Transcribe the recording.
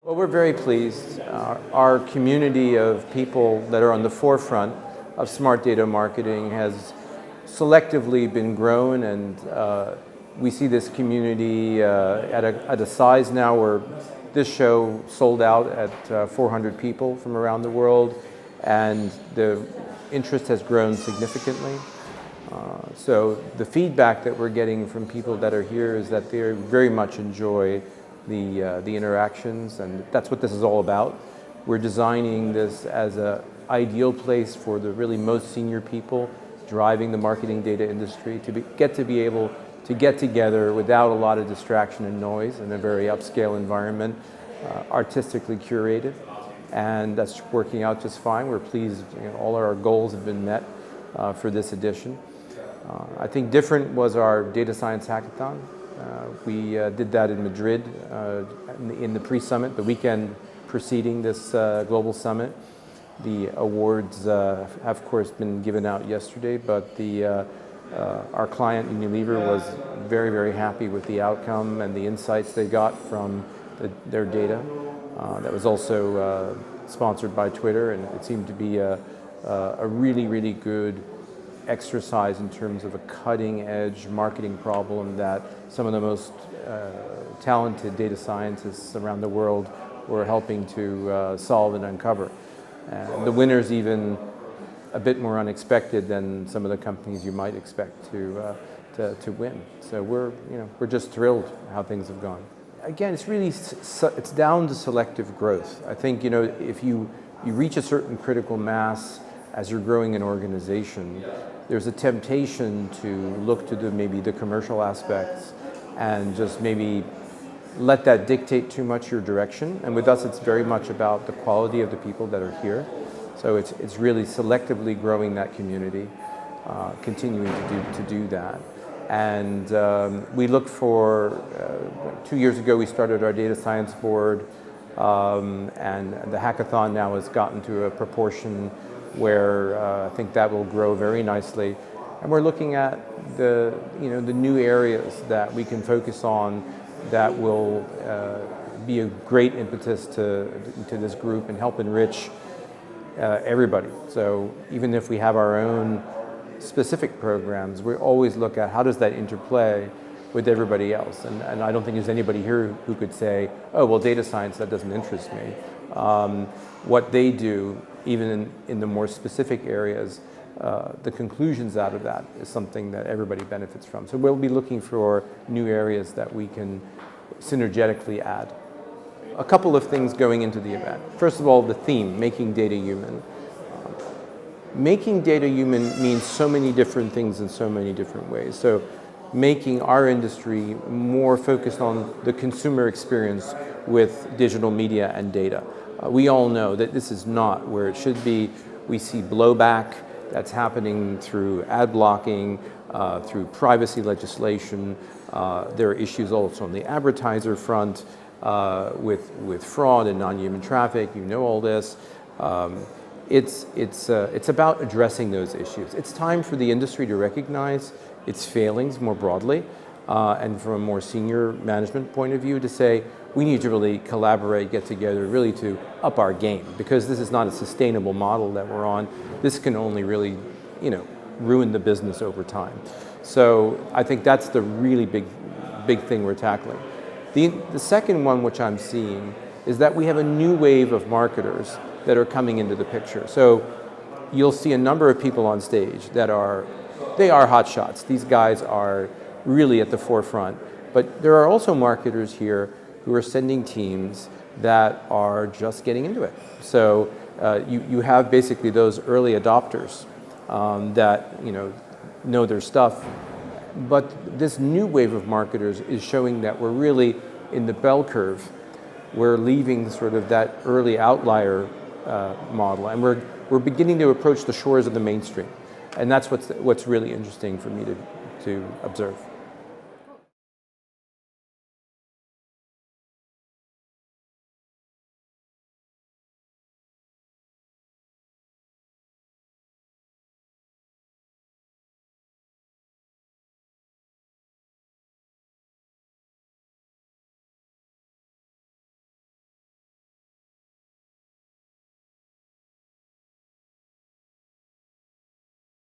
Well, we're very pleased. Our community of people that are on the forefront of smart data marketing has selectively been grown, and we see this community at a size now where this show sold out at 400 people from around the world, and the interest has grown significantly. So the feedback that we're getting from people that are here is that they very much enjoy the interactions, and that's what this is all about. We're designing this as an ideal place for the really most senior people driving the marketing data industry to be able to get together without a lot of distraction and noise in a very upscale environment, artistically curated, and that's working out just fine. We're pleased. All our goals have been met for this edition. I think different was our data science hackathon. We did that in Madrid in the pre-summit, the weekend preceding this global summit. The awards have, of course, been given out yesterday, but our client Unilever was very, very happy with the outcome and the insights they got from their data. That was also sponsored by Twitter, and it seemed to be a really, really good exercise in terms of a cutting-edge marketing problem that some of the most talented data scientists around the world were helping to solve and uncover. And the winner's even a bit more unexpected than some of the companies you might expect to win. So we're just thrilled how things have gone. Again, it's down to selective growth. I think if you reach a certain critical mass as you're growing an organization, there's a temptation to look to maybe the commercial aspects and just maybe let that dictate too much your direction. And with us, it's very much about the quality of the people that are here. So it's really selectively growing that community, continuing to do that. And we look for, 2 years ago, we started our data science board, and the hackathon now has gotten to a proportion where I think that will grow very nicely. And we're looking at the new areas that we can focus on that will be a great impetus to this group and help enrich everybody. So even if we have our own specific programs, we always look at how does that interplay with everybody else. And I don't think there's anybody here who could say, oh, well, data science, that doesn't interest me. What they do, even in the more specific areas, the conclusions out of that is something that everybody benefits from. So we'll be looking for new areas that we can synergetically add. A couple of things going into the event. First of all, the theme, making data human. Making data human means so many different things in so many different ways. So making our industry more focused on the consumer experience with digital media and data. We all know that this is not where it should be. We see blowback that's happening through ad blocking, through privacy legislation. There are issues also on the advertiser front with fraud and non-human traffic. You know all this. It's about addressing those issues. It's time for the industry to recognize its failings more broadly, and from a more senior management point of view to say, we need to really collaborate, get together, really to up our game, because this is not a sustainable model that we're on. This can only really, ruin the business over time. So I think that's the really big thing we're tackling. The second one, which I'm seeing, is that we have a new wave of marketers that are coming into the picture. So you'll see a number of people on stage that are hot shots. These guys are really at the forefront. But there are also marketers here who are sending teams that are just getting into it. So you have basically those early adopters that know their stuff. But this new wave of marketers is showing that we're really in the bell curve. We're leaving sort of that early outlier model, and we're beginning to approach the shores of the mainstream. And that's what's really interesting for me to observe.